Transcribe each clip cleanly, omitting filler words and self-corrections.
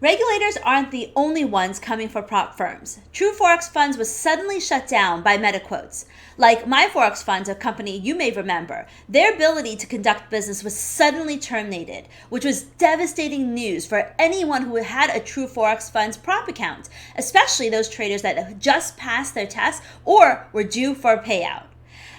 Regulators aren't the only ones coming for prop firms. True Forex Funds was suddenly shut down by MetaQuotes. Like My Forex Funds, a company you may remember, their ability to conduct business was suddenly terminated, which was devastating news for anyone who had a True Forex Funds prop account, especially those traders that had just passed their test or were due for a payout.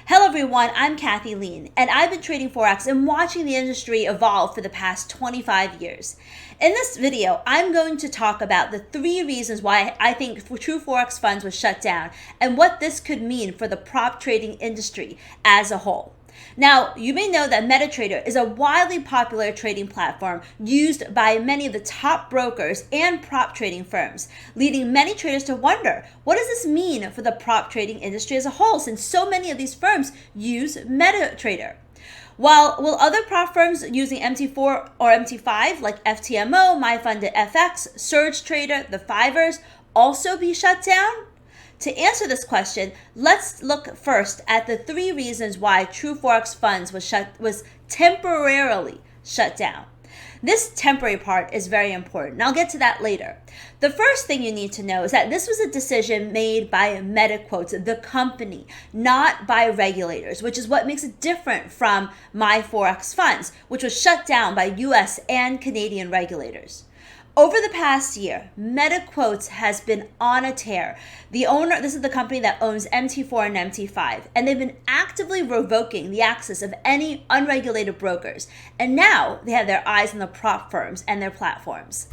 Hello everyone, I'm Kathy Lean, and I've been trading Forex and watching the industry evolve for the past 25 years. In this video, I'm going to talk about the 3 reasons why I think True Forex Funds was shut down and what this could mean for the prop trading industry as a whole. Now, you may know that MetaTrader is a widely popular trading platform used by many of the top brokers and prop trading firms, leading many traders to wonder, what does this mean for the prop trading industry as a whole, since so many of these firms use MetaTrader? Will other prop firms using MT4 or MT5 like FTMO, MyFundedFX, Surge Trader, the Fivers also be shut down? To answer this question, let's look first at the 3 reasons why True Forex Funds was temporarily shut down. This temporary part is very important, and I'll get to that later. The first thing you need to know is that this was a decision made by MetaQuotes, the company, not by regulators, which is what makes it different from My Forex Funds, which was shut down by US and Canadian regulators. Over the past year, MetaQuotes has been on a tear. This is the company that owns MT4 and MT5, and they've been actively revoking the access of any unregulated brokers. And now they have their eyes on the prop firms and their platforms.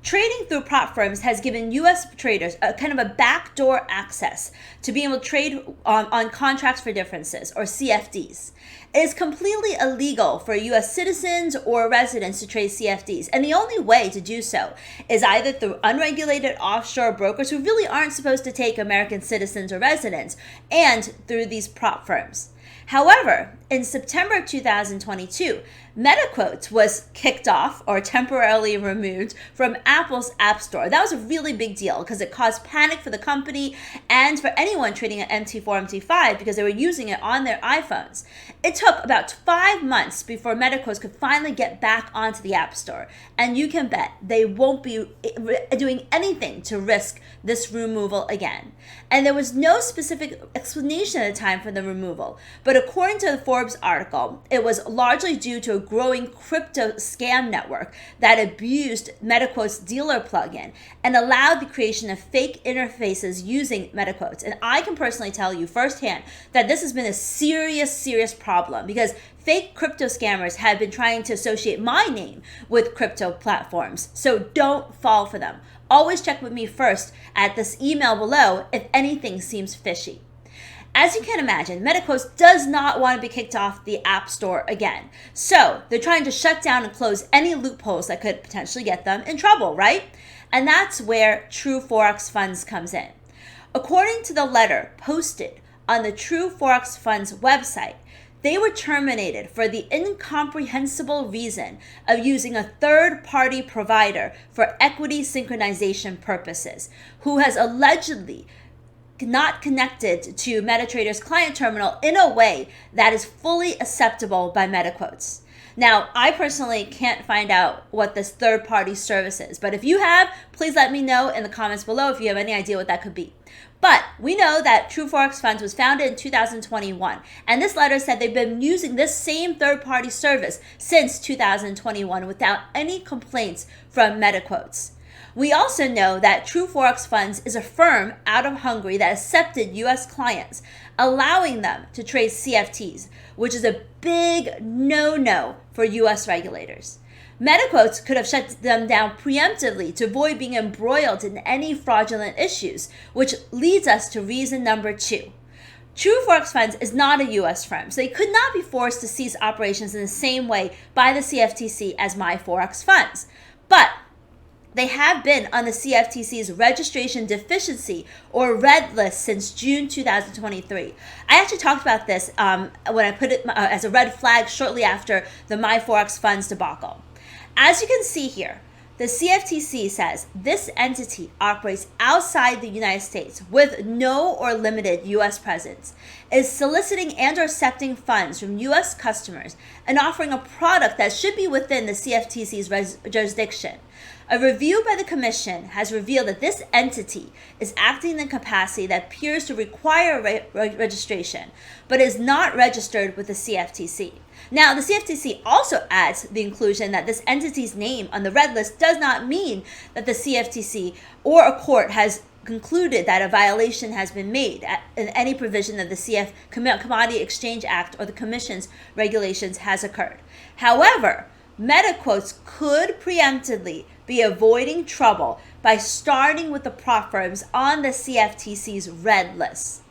Trading through prop firms has given U.S. traders a kind of a backdoor access to be able to trade on contracts for differences, or CFDs. It is completely illegal for U.S. citizens or residents to trade CFDs, and the only way to do so is either through unregulated offshore brokers who really aren't supposed to take American citizens or residents, and through these prop firms. However, in September 2022, MetaQuotes was kicked off or temporarily removed from Apple's App Store. That was a really big deal because it caused panic for the company and for anyone trading at MT4, MT5 because they were using it on their iPhones. It took about 5 months before MetaQuotes could finally get back onto the App Store. And you can bet they won't be doing anything to risk this removal again. And there was no specific explanation at the time for the removal. But according to the Forbes article, it was largely due to a growing crypto scam network that abused MetaQuotes dealer plugin and allowed the creation of fake interfaces using MetaQuotes. And I can personally tell you firsthand that this has been a serious problem because fake crypto scammers have been trying to associate my name with crypto platforms. So don't fall for them. Always check with me first at this email below if anything seems fishy. As you can imagine, MetaQuotes does not want to be kicked off the App Store again. So they're trying to shut down and close any loopholes that could potentially get them in trouble, right? And that's where True Forex Funds comes in. According to the letter posted on the True Forex Funds website, they were terminated for the incomprehensible reason of using a third-party provider for equity synchronization purposes, who has allegedly not connected to MetaTrader's client terminal in a way that is fully acceptable by MetaQuotes. Now, I personally can't find out what this third-party service is, but if you have, please let me know in the comments below if you have any idea what that could be. But we know that True Forex Funds was founded in 2021, and this letter said they've been using this same third-party service since 2021 without any complaints from MetaQuotes. We also know that True Forex Funds is a firm out of Hungary that accepted U.S. clients, allowing them to trade CFDs, which is a big no-no for U.S. regulators. MetaQuotes could have shut them down preemptively to avoid being embroiled in any fraudulent issues, which leads us to reason number 2. True Forex Funds is not a U.S. firm, so they could not be forced to cease operations in the same way by the CFTC as My Forex Funds. But they have been on the CFTC's registration deficiency or red list since June 2023. I actually talked about this when I put it as a red flag shortly after the My Forex Funds debacle. As you can see here, the CFTC says this entity operates outside the United States with no or limited U.S. presence, is soliciting and or accepting funds from U.S. customers, and offering a product that should be within the CFTC's jurisdiction. A review by the Commission has revealed that this entity is acting in a capacity that appears to require registration, but is not registered with the CFTC. Now, the CFTC also adds the inclusion that this entity's name on the red list does not mean that the CFTC or a court has concluded that a violation has been made in any provision of the Commodity Exchange Act or the Commission's regulations has occurred. However, MetaQuotes could preemptively be avoiding trouble by starting with the prop firms on the CFTC's red list.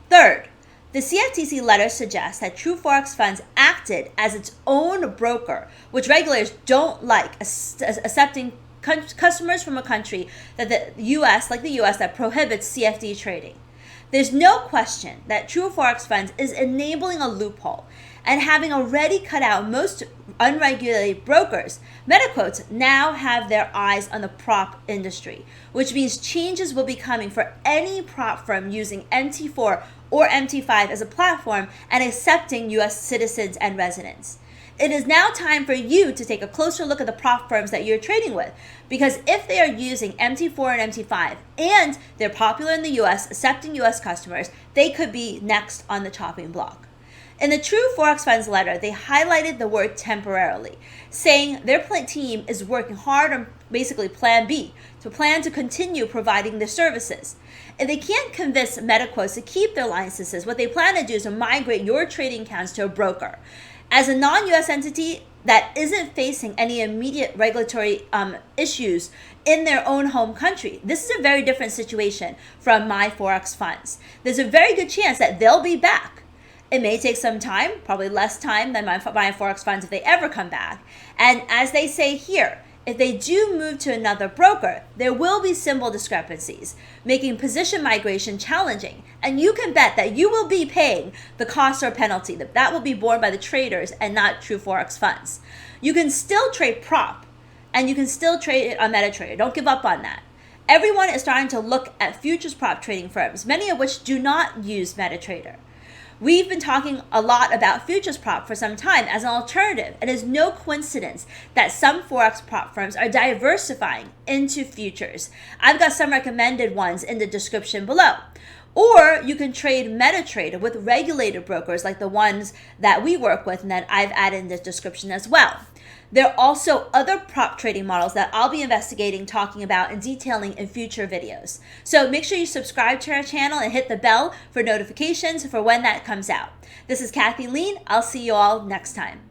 Third, the CFTC letter suggests that True Forex Funds acted as its own broker, which regulators don't like, accepting customers from a country that the U.S., that prohibits CFD trading. There's no question that True Forex Funds is enabling a loophole, and having already cut out most unregulated brokers, MetaQuotes now have their eyes on the prop industry, which means changes will be coming for any prop firm using MT4 or MT5 as a platform and accepting U.S. citizens and residents. It is now time for you to take a closer look at the prop firms that you're trading with, because if they are using MT4 and MT5 and they're popular in the U.S., accepting U.S. customers, they could be next on the chopping block. In the True Forex Funds letter, they highlighted the word temporarily, saying their team is working hard on basically plan B, to plan to continue providing their services. If they can't convince MetaQuotes to keep their licenses, what they plan to do is to migrate your trading accounts to a broker. As a non-U.S. entity that isn't facing any immediate regulatory issues in their own home country, this is a very different situation from My Forex Funds. There's a very good chance that they'll be back. It may take some time, probably less time than My Forex Funds if they ever come back. And as they say here, if they do move to another broker, there will be symbol discrepancies, making position migration challenging. And you can bet that you will be paying the cost or penalty. That will be borne by the traders and not True Forex Funds. You can still trade prop, and you can still trade it on MetaTrader. Don't give up on that. Everyone is starting to look at futures prop trading firms, many of which do not use MetaTrader. We've been talking a lot about futures prop for some time as an alternative. It is no coincidence that some Forex prop firms are diversifying into futures. I've got some recommended ones in the description below. Or you can trade MetaTrader with regulated brokers like the ones that we work with and that I've added in the description as well. There are also other prop trading models that I'll be investigating, talking about, and detailing in future videos. So make sure you subscribe to our channel and hit the bell for notifications for when that comes out. This is Kathy Lean. I'll see you all next time.